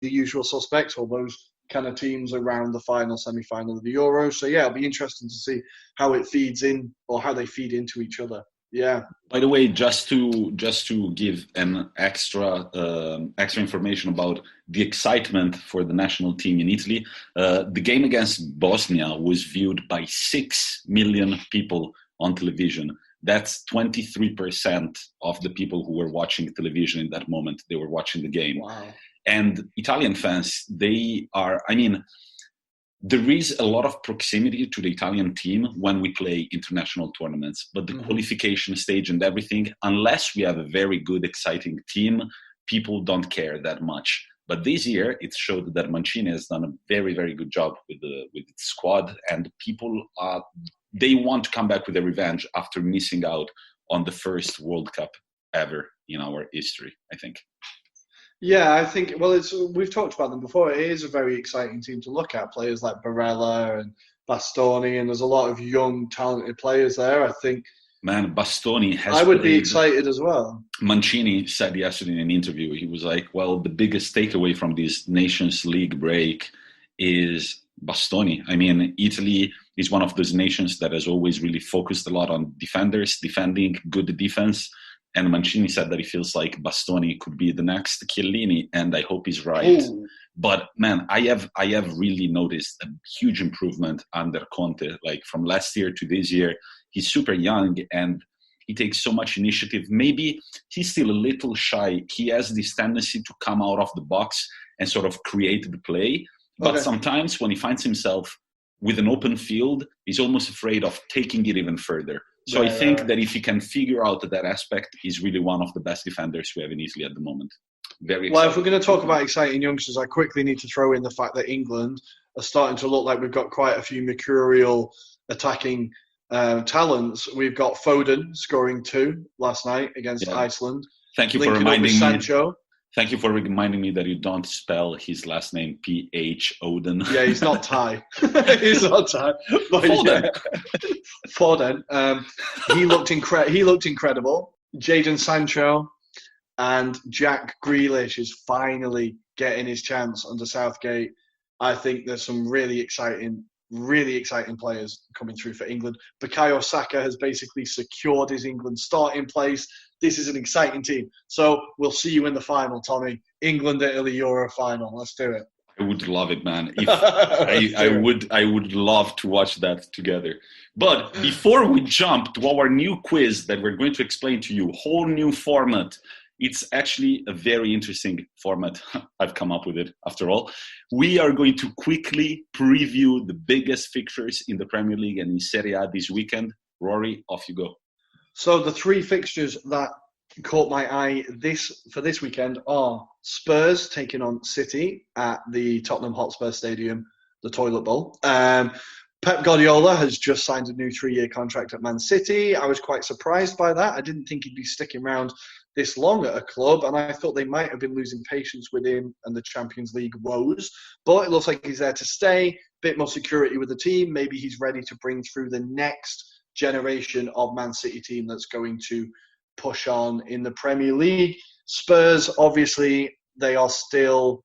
the usual suspects, all those kind of teams around the final, semi-final of the Euros. So yeah, it'll be interesting to see how it feeds in or how they feed into each other. Yeah. By the way, just to give an extra information about the excitement for the national team in Italy, the game against Bosnia was viewed by 6 million people on television. That's 23% of the people who were watching television in that moment. They were watching the game. Wow. And Italian fans, there is a lot of proximity to the Italian team when we play international tournaments, but the qualification stage and everything, unless we have a very good, exciting team, people don't care that much. But this year, it showed that Mancini has done a very, very good job with its squad, and people they want to come back with a revenge after missing out on the first World Cup ever in our history, I think. Yeah, I think, we've talked about them before. It is a very exciting team to look at. Players like Barella and Bastoni, and there's a lot of young, talented players there. I think. Man, Bastoni has. I would be excited as well. Mancini said yesterday in an interview, he was like, well, the biggest takeaway from this Nations League break is Bastoni. I mean, Italy is one of those nations that has always really focused a lot on defenders, defending, good defense. And Mancini said that he feels like Bastoni could be the next Chiellini, and I hope he's right. Ooh. But man, I have really noticed a huge improvement under Conte. Like from last year to this year, he's super young and he takes so much initiative. Maybe he's still a little shy. He has this tendency to come out of the box and sort of create the play. But sometimes when he finds himself with an open field, he's almost afraid of taking it even further. So I think that if he can figure out that aspect, he's really one of the best defenders we have in Italy at the moment. Very exciting. Well, if we're going to talk about exciting youngsters, I quickly need to throw in the fact that England are starting to look like we've got quite a few mercurial attacking talents. We've got Foden scoring 2 last night against Iceland. Thank you for reminding me. Sancho. Thank you for reminding me that you don't spell his last name P-H Oden. Yeah, he's not Thai. He's not Thai. Foden. Foden. He looked incredible. Jadon Sancho and Jack Grealish is finally getting his chance under Southgate. I think there's some really exciting players coming through for England. Bukayo Saka has basically secured his England starting place. This is an exciting team. So we'll see you in the final, Tommy. England, Italy, Euro final. Let's do it. I would love it, man. I would love to watch that together. But before we jump to our new quiz that we're going to explain to you, whole new format. It's actually a very interesting format. I've come up with it, after all. We are going to quickly preview the biggest fixtures in the Premier League and in Serie A this weekend. Rory, off you go. So the 3 fixtures that caught my eye for this weekend are Spurs taking on City at the Tottenham Hotspur Stadium, the Toilet Bowl. Pep Guardiola has just signed a new 3-year contract at Man City. I was quite surprised by that. I didn't think he'd be sticking around this long at a club, and I thought they might have been losing patience with him and the Champions League woes. But it looks like he's there to stay, bit more security with the team. Maybe he's ready to bring through the next generation of Man City team that's going to push on in the Premier League. Spurs, obviously, they are still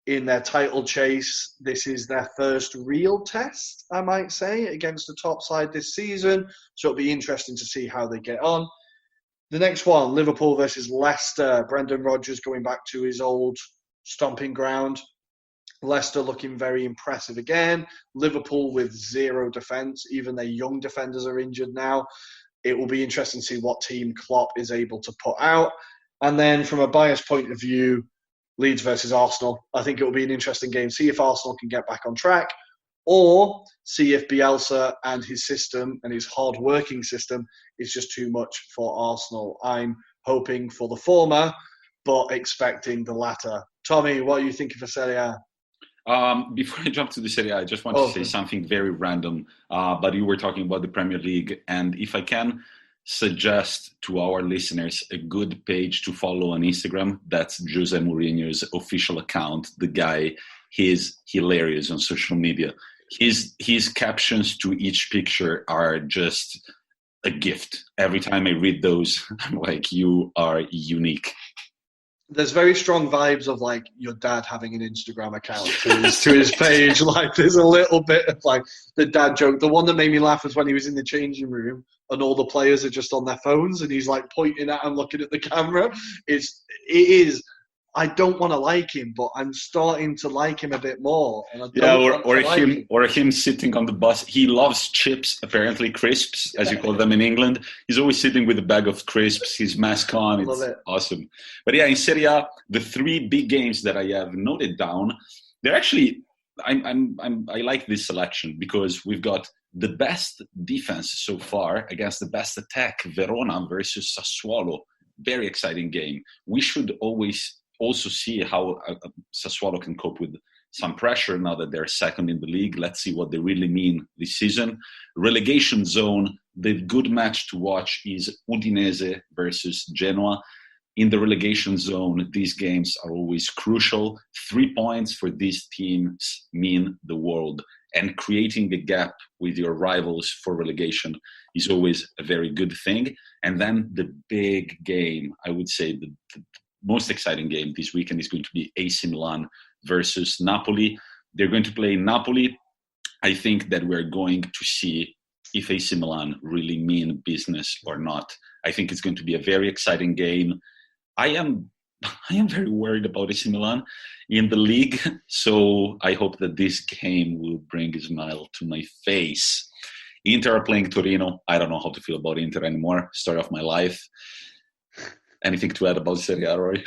in their title chase. This is their first real test, I might say, against the top side this season. So it'll be interesting to see how they get on. The next one, Liverpool versus Leicester. Brendan Rodgers going back to his old stomping ground. Leicester looking very impressive again. Liverpool with 0 defence. Even their young defenders are injured now. It will be interesting to see what team Klopp is able to put out. And then from a biased point of view, Leeds versus Arsenal. I think it will be an interesting game. See if Arsenal can get back on track, or see if Bielsa and his system and his hard-working system is just too much for Arsenal. I'm hoping for the former, but expecting the latter. Tommy, what are you thinking for Serie A? Before I jump to the Serie A, I just want to say something very random. But you were talking about the Premier League, and if I can suggest to our listeners a good page to follow on Instagram, that's Jose Mourinho's official account. The guy, he's hilarious on social media. His captions to each picture are just a gift. Every time I read those, I'm like, you are unique. there's very strong vibes of like your dad having an Instagram account to his page. Like there's a little bit of like the dad joke. The one that made me laugh was when he was in the changing room and all the players are just on their phones and he's like pointing at and looking at the camera. It is. I don't want to like him, but I'm starting to like him a bit more. And I don't or him sitting on the bus. He loves chips, apparently crisps, as you call them in England. He's always sitting with a bag of crisps, his mask on. It's awesome. But yeah, in Serie A, the 3 big games that I have noted down, they're actually I like this selection because we've got the best defense so far against the best attack. Verona versus Sassuolo. Very exciting game. We should always also see how Sassuolo can cope with some pressure now that they're second in the league. Let's see what they really mean this season. Relegation zone, the good match to watch is Udinese versus Genoa. In the relegation zone, these games are always crucial. 3 points for these teams mean the world. And creating a gap with your rivals for relegation is always a very good thing. And then the big game, I would say the most exciting game this weekend is going to be AC Milan versus Napoli. They're going to play Napoli. I think that we're going to see if AC Milan really mean business or not. I think it's going to be a very exciting game. I am very worried about AC Milan in the league, so I hope that this game will bring a smile to my face. Inter are playing Torino. I don't know how to feel about Inter anymore. Story of my life. Anything to add about Serie A, Roy?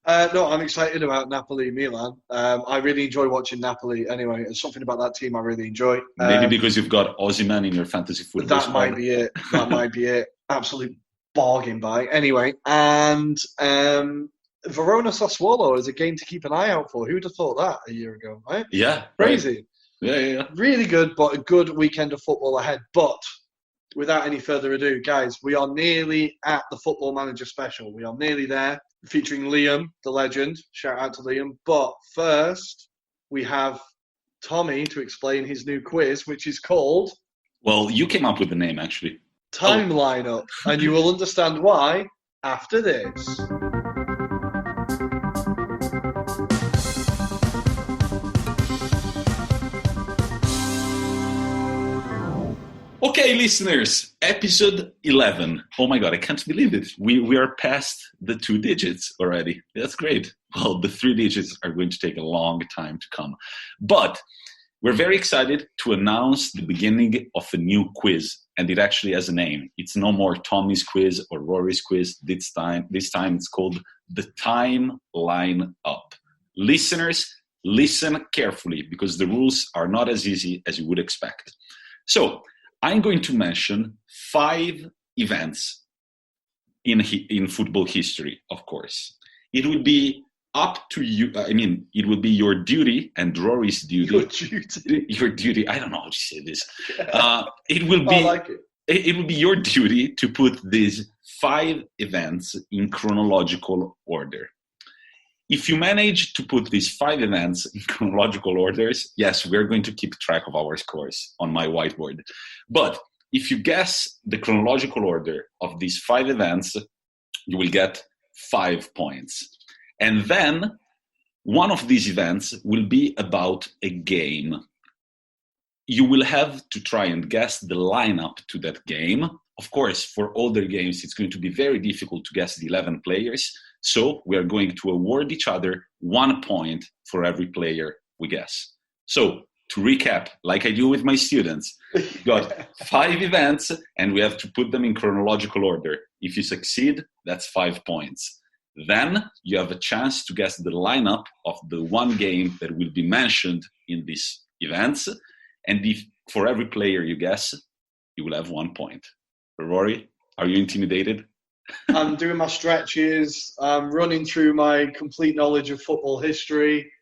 No, I'm excited about Napoli-Milan. I really enjoy watching Napoli anyway. There's something about that team I really enjoy. Maybe because you've got Osimhen in your fantasy football squad. Might be it. That might be it. Absolute bargain buy. Anyway, and Verona Sassuolo is a game to keep an eye out for. Who'd have thought that a year ago, right? Yeah. Crazy. Right. Yeah. Really good, but a good weekend of football ahead. But without any further ado, guys, we are nearly at the Football Manager special. We are nearly there, featuring Liam, the legend. Shout out to Liam. But first, we have Tommy to explain his new quiz, which is called... Well, you came up with the name, actually. Time Lineup. And you will understand why after this. Okay, listeners, episode 11. Oh my God, I can't believe it. We are past the 2 digits already. That's great. Well, the 3 digits are going to take a long time to come. But we're very excited to announce the beginning of a new quiz. And it actually has a name. It's no more Tommy's quiz or Rory's quiz. This time it's called the Time Line Up. Listeners, listen carefully because the rules are not as easy as you would expect. So, I'm going to mention 5 events in football history, of course. It will be up to you. It will be your duty and Rory's duty. Your duty. I don't know how to say this. It will be. I like it. It will be your duty to put these 5 events in chronological order. If you manage to put these 5 events in chronological orders, yes, we're going to keep track of our scores on my whiteboard. But if you guess the chronological order of these 5 events, you will get 5 points. And then one of these events will be about a game. You will have to try and guess the lineup to that game. Of course, for older games, it's going to be very difficult to guess the 11 players. So we are going to award each other 1 point for every player we guess. So to recap, like I do with my students, we've got 5 events and we have to put them in chronological order. If you succeed, that's 5 points. Then you have a chance to guess the lineup of the one game that will be mentioned in these events. And if for every player you guess, you will have 1 point. Rory, are you intimidated? I'm doing my stretches. I'm running through my complete knowledge of football history.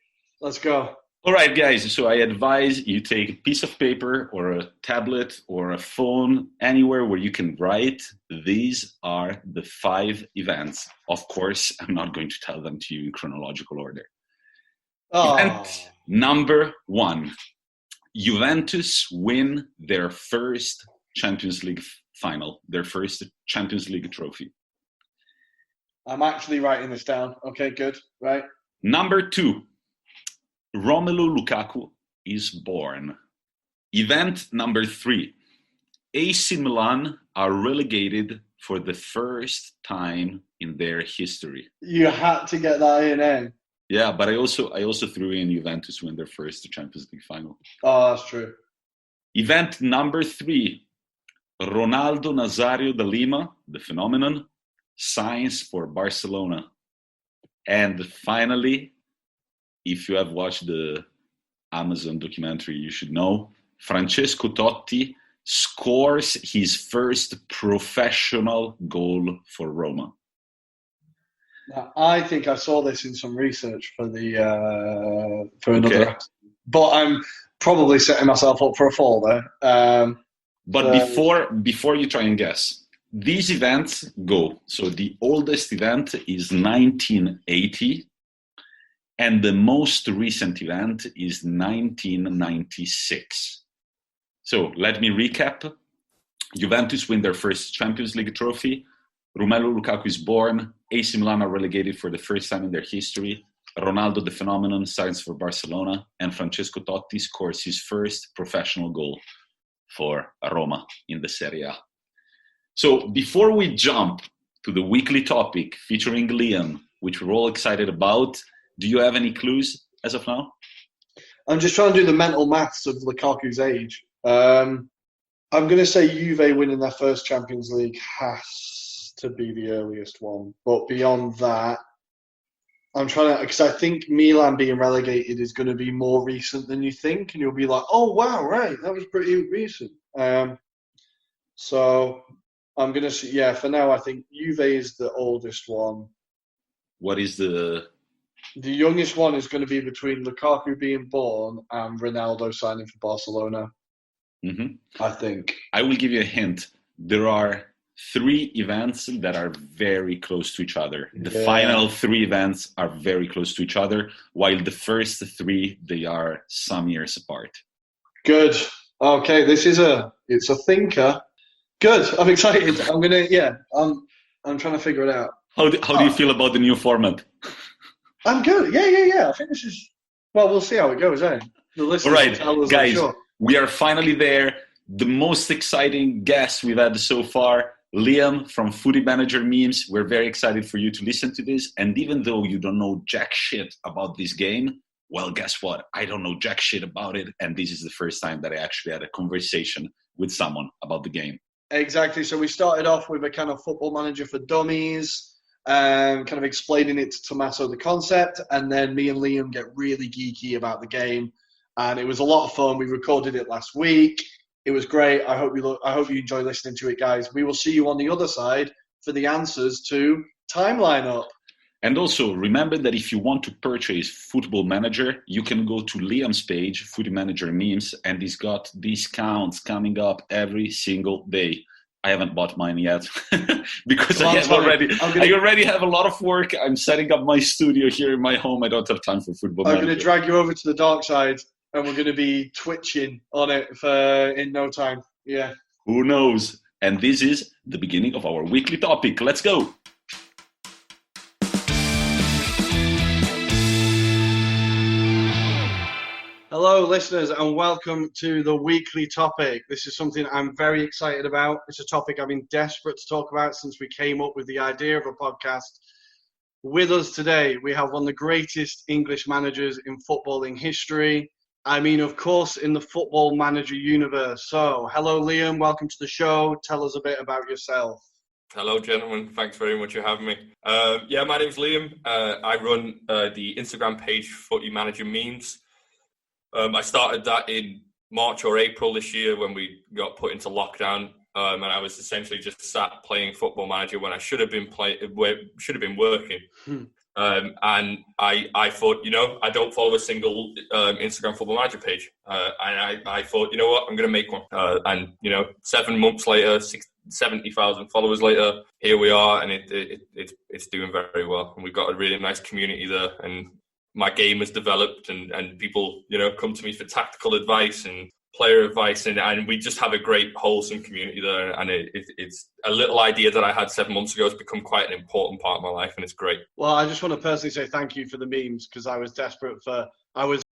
Let's go. All right, guys. So I advise you take a piece of paper or a tablet or a phone, anywhere where you can write. These are the 5 events. Of course, I'm not going to tell them to you in chronological order. Event number 1. Juventus win their first Champions League final, their first Champions League trophy. I'm actually writing this down. Okay, good. Right. Number 2, Romelu Lukaku is born. Event number 3, AC Milan are relegated for the first time in their history. You had to get that in, eh? Yeah, but I also threw in Juventus win their first Champions League final. Oh, that's true. Event number 3, Ronaldo Nazario de Lima, the phenomenon, signs for Barcelona. And finally, if you have watched the Amazon documentary, you should know, Francesco Totti scores his first professional goal for Roma. Now, I think I saw this in some research for another episode. But I'm probably setting myself up for a fall there. But before you try and guess, these events go. So the oldest event is 1980, and the most recent event is 1996. So let me recap. Juventus win their first Champions League trophy. Romelu Lukaku is born. AC Milan are relegated for the first time in their history. Ronaldo, the phenomenon, signs for Barcelona. And Francesco Totti scores his first professional goal for Roma in the Serie A. So before we jump to the weekly topic featuring Liam, which we're all excited about, do you have any clues as of now? I'm just trying to do the mental maths of Lukaku's age. I'm going to say Juve winning their first Champions League has to be the earliest one. But beyond that, I'm trying to, because I think Milan being relegated is going to be more recent than you think. And you'll be like, oh, wow, right, that was pretty recent. So I'm going to say, for now, I think Juve is the oldest one. What is the youngest one is going to be between Lukaku being born and Ronaldo signing for Barcelona. Mm-hmm. I think. I will give you a hint. There are 3 events that are very close to each other. The final 3 events are very close to each other, while the first 3, they are some years apart. Good. Okay, it's a thinker. Good. I'm excited. I'm trying to figure it out. How do you feel about the new format? I'm good. Yeah. I think this is, well, we'll see how it goes, eh? The listeners will tell us, guys, I'm sure. We are finally there. The most exciting guest we've had so far, Liam from Footy Manager Memes. We're very excited for you to listen to this. And even though you don't know jack shit about this game, well, guess what? I don't know jack shit about it. And this is the first time that I actually had a conversation with someone about the game. Exactly. So we started off with a kind of Football Manager for Dummies, kind of explaining it to Tommaso, the concept. And then me and Liam get really geeky about the game. And it was a lot of fun. We recorded it last week. It was great. I hope you enjoy listening to it, guys. We will see you on the other side for the answers to Timeline Up. And also, remember that if you want to purchase Football Manager, you can go to Liam's page, Footy Manager Memes, and he's got discounts coming up every single day. I haven't bought mine yet because I already have a lot of work. I'm setting up my studio here in my home. I don't have time for Football Manager. I'm going to drag you over to the dark side. And we're going to be twitching on it in no time. Yeah. Who knows? And this is the beginning of our weekly topic. Let's go. Hello, listeners, and welcome to the weekly topic. This is something I'm very excited about. It's a topic I've been desperate to talk about since we came up with the idea of a podcast. With us today, we have one of the greatest English managers in footballing history. I mean, of course, in the Football Manager universe. So, hello, Liam. Welcome to the show. Tell us a bit about yourself. Hello, gentlemen. Thanks very much for having me. My name's Liam. I run the Instagram page Footy Manager Memes. I started that in March or April this year when we got put into lockdown, and I was essentially just sat playing Football Manager when I should have been working. And I thought, I don't follow a single Instagram Football Manager page. And I thought, you know what, I'm going to make one. And 7 months later, 70,000 followers later, here we are, and it's doing very well. And we've got a really nice community there. And my game has developed, and people, come to me for tactical advice. And player advice, and we just have a great wholesome community there, and it's a little idea that I had 7 months ago has become quite an important part of my life, and it's great. Well, I just want to personally say thank you for the memes, because I was desperate for, I was